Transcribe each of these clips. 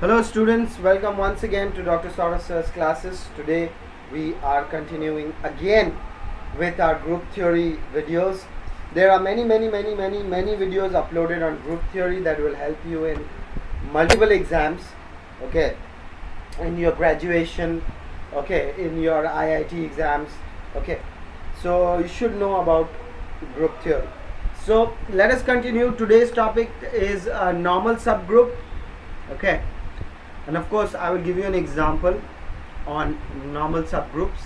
Hello students, welcome once again to Dr. Sauras's classes. Today we are continuing again with our group theory videos. There are many videos uploaded on group theory that will help you in multiple exams, okay, in your graduation, okay, in your IIT exams, okay. So you should know about group theory. So let us continue. Today's topic is a normal subgroup, okay. And of course I will give you an example on normal subgroups,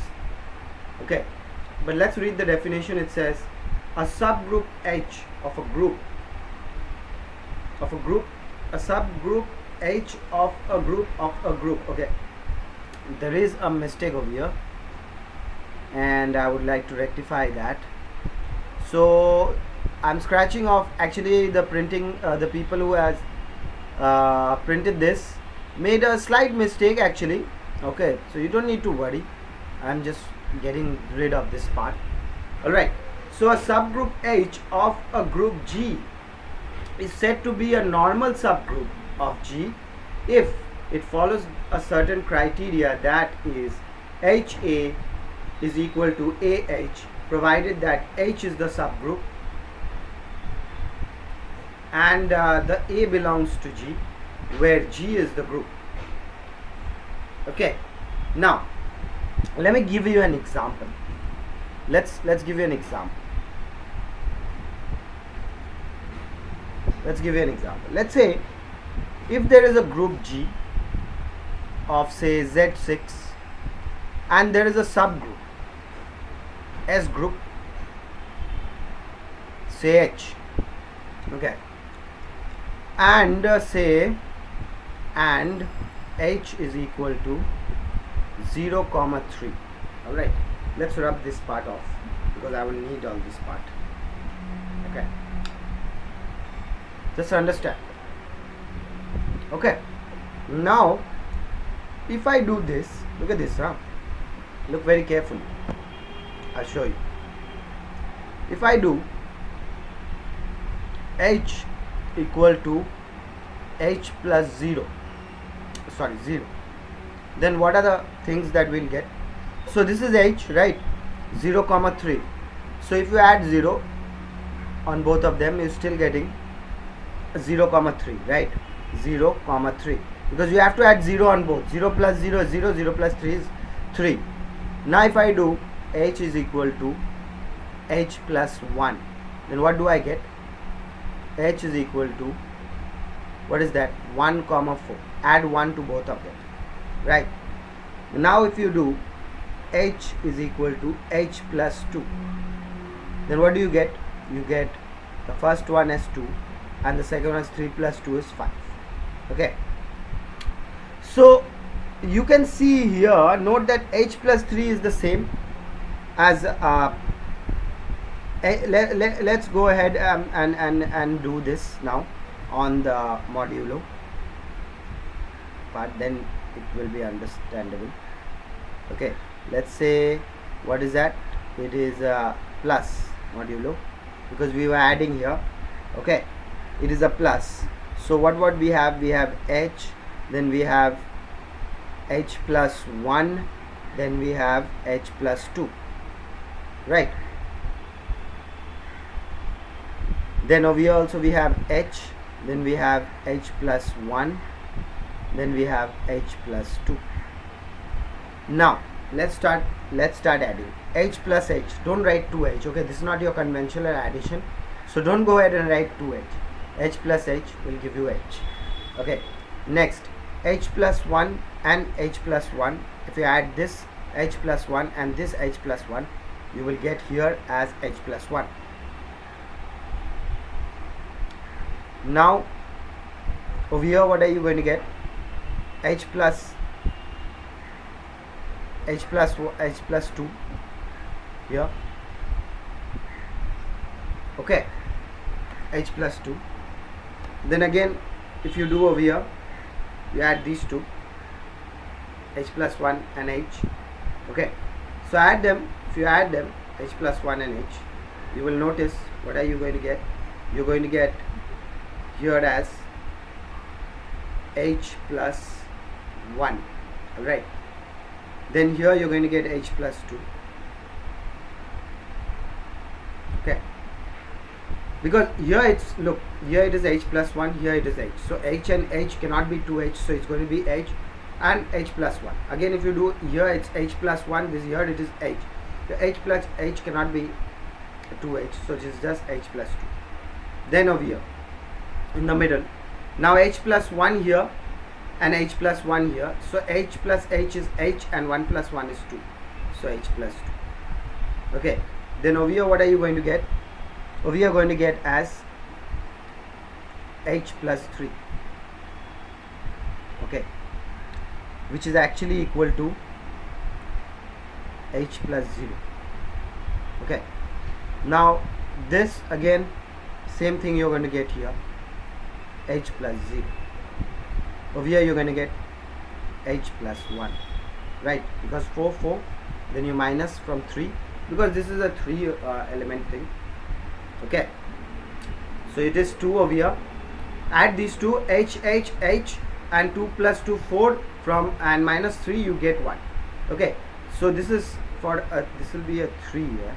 okay. But let's read the definition. It says a subgroup H of a group a subgroup H of a group, okay. There is a mistake over here and I would like to rectify that. So I'm scratching off. Actually the printing, the people who has printed this made a slight mistake actually, okay. So you don't need to worry, I'm just getting rid of this part. Alright, so a subgroup H of a group G is said to be a normal subgroup of G if it follows a certain criteria, that is HA is equal to AH, provided that H is the subgroup and the A belongs to G, where G is the group, okay. Now let me give you an example. Let's give you an example. Let's give you an example. Let's say if there is a group G of say Z6 and there is a subgroup S group, say H, okay, and say and H is equal to 0, 3. Alright, let's rub this part off because I will need all this part, okay. Just understand, okay. Now if I do this, look at this, huh? Look very carefully, I'll show you. If I do H equal to H plus 0, then what are the things that we'll get? So this is H, right? 0, 3. So if you add 0 on both of them, you're still getting 0, 3, right? 0, 3, because you have to add 0 on both. 0 plus 0 is 0, 0 plus 3 is 3. Now if I do H is equal to H plus 1, then what do I get? H is equal to, what is that? 1, 4. Add 1 to both of them, right? Now if you do H is equal to H plus 2, then what do you get? You get the first one as 2 and the second one as 3 plus 2 is 5, okay. So you can see here, note that H plus 3 is the same as let's go ahead and do this now on the modulo part, then it will be understandable, okay. Let's say, what is that? It is plus modulo because we were adding here, okay. It is a plus. So what we have? We have H, then we have H plus 1, then we have H plus 2, right? Then over here also we have H, then we have H plus 1, then we have H plus 2. Now let's start adding. H plus H, don't write 2H, okay. This is not your conventional addition, so don't go ahead and write 2H. H plus H will give you H, okay. Next, H plus 1 and H plus 1, if you add this H plus 1 and this H plus 1, you will get here as H plus 1. Now over here, what are you going to get? H plus 2 here, okay. H plus 2. Then again, if you do over here, you add these two, H plus 1 and H, okay. So add them. If you add them, H plus 1 and H, you will notice, what are you going to get? You're going to get here as h plus 1. Alright, then here you're going to get h plus 2. Okay, because here it's, look, here it is h plus 1, here it is h, so h and h cannot be 2h, so it's going to be h and h plus 1. Again, if you do here, it's h plus 1, this here it is h, the h plus h cannot be 2h, so it is just h plus 2. Then over here in the middle, now h plus 1 here and h plus 1 here, so h plus h is h and 1 plus 1 is 2, so h plus 2. Okay, then over here what are you going to get? Over here going to get as h plus 3. Okay, which is actually equal to h plus 0. Okay, now this again same thing you're going to get here, h plus 0. Over here you're going to get h plus 1, right? Because 4 4, then you minus from 3, because this is a 3 element thing. Okay, so it is 2 over here. Add these two, h h h, and 2 plus 2 4, from and minus 3 you get 1. Okay, so this is for this will be a 3 here.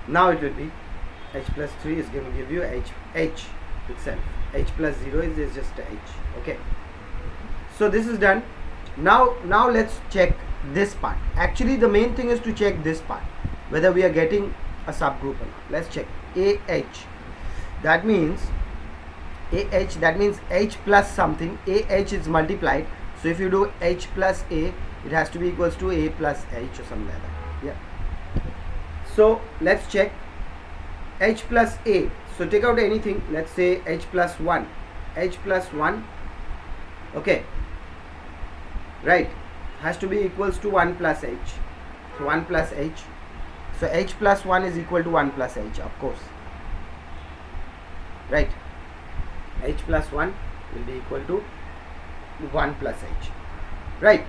Now it will be h plus 3 is going to give you h itself. H plus 0 is just a h. Okay, so this is done. Now let's check this part. Actually the main thing is to check this part, whether we are getting a subgroup or not. Let's check AH. That means AH, that means H plus something. AH is multiplied, so if you do H plus A, it has to be equals to A plus H or something like that. Yeah, so let's check H plus A. So take out anything, let's say H plus 1, H plus 1, okay, right, has to be equals to 1 plus H, so 1 plus H, so H plus 1 is equal to 1 plus H, of course, right, H plus 1 will be equal to 1 plus H, right.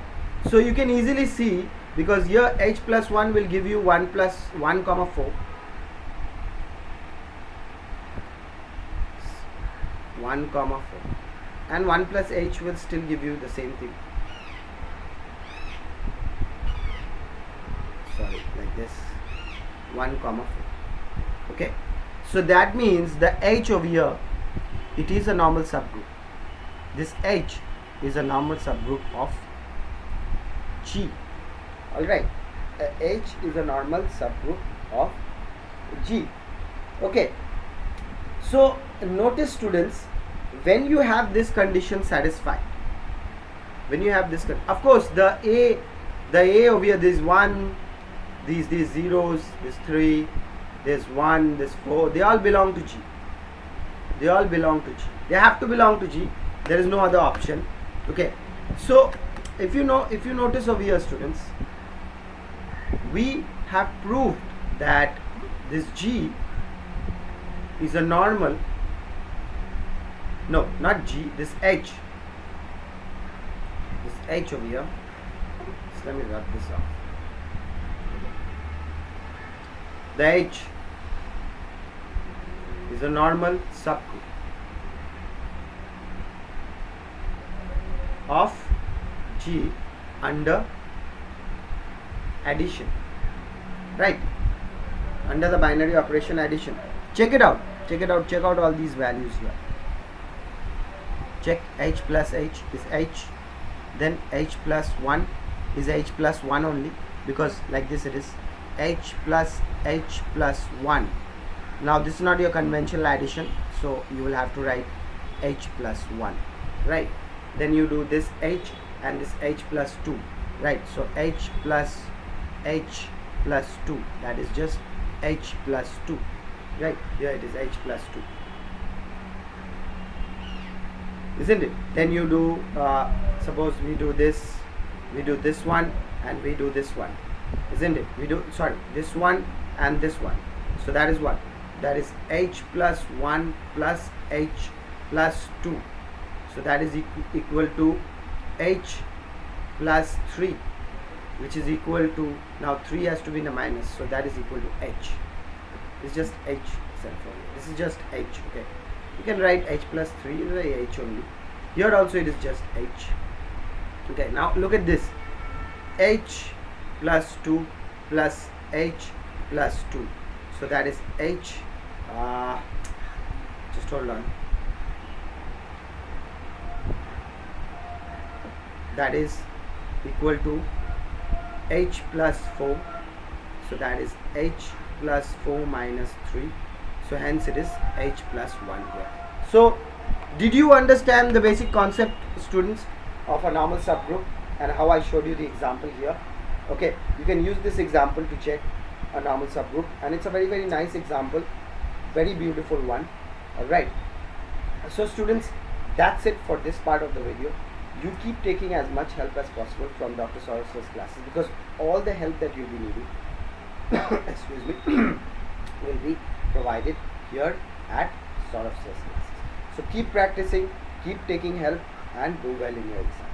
So you can easily see, because here H plus 1 will give you 1 plus 1 comma 4, 1 comma 4, and 1 plus H will still give you the same thing. Sorry, like this, 1 comma 4. Okay, so that means the H over here, it is a normal subgroup. This H is a normal subgroup of G. Alright, H is a normal subgroup of G. Okay, so notice students, when you have this condition satisfied, when you have this, of course the A over here, this 1, these zeros, this 3, this 1, this 4, they all belong to G. They all belong to G. They have to belong to G. There is no other option. Okay, so if you notice over here, students, we have proved that this G is a normal, no, not G, this H over here. So let me rub this off. The H is a normal subgroup of G under addition, right, under the binary operation addition. Check it out, check out all these values here. Check H plus H is H, then H plus 1 is H plus 1 only, because like this it is H plus 1. Now this is not your conventional addition, so you will have to write H plus 1, right? Then you do this H and this H plus 2, right? So H plus 2, that is just H plus 2, right? Here it is H plus 2, isn't it? Then you do, suppose we do this one and we do this one, isn't it? We do, sorry, this one and this one, so that is what? That is H plus 1 plus H plus 2, so that is equal to H plus 3, which is equal to, now 3 has to be in the minus, so that is equal to H. It's just H itself only. This is just H, okay? You can write h plus 3 is a h only. Here also it is just h. Okay, now look at this. H plus 2 plus h plus 2. So that is h. Just hold on. That is equal to h plus 4. So that is h plus 4 minus 3. So hence it is h plus 1 here. So did you understand the basic concept, students, of a normal subgroup and how I showed you the example here? Okay, you can use this example to check a normal subgroup, and it's a very, very nice example, very beautiful one. Alright, so students, that's it for this part of the video. You keep taking as much help as possible from Dr. Saurabh's classes, because all the help that you'll be needing excuse me will be provided here at Saurabh's classes. So keep practicing, keep taking help, and do well in your exams.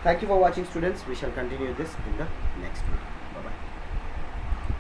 Thank you for watching, students. We shall continue this in the next video. Bye bye.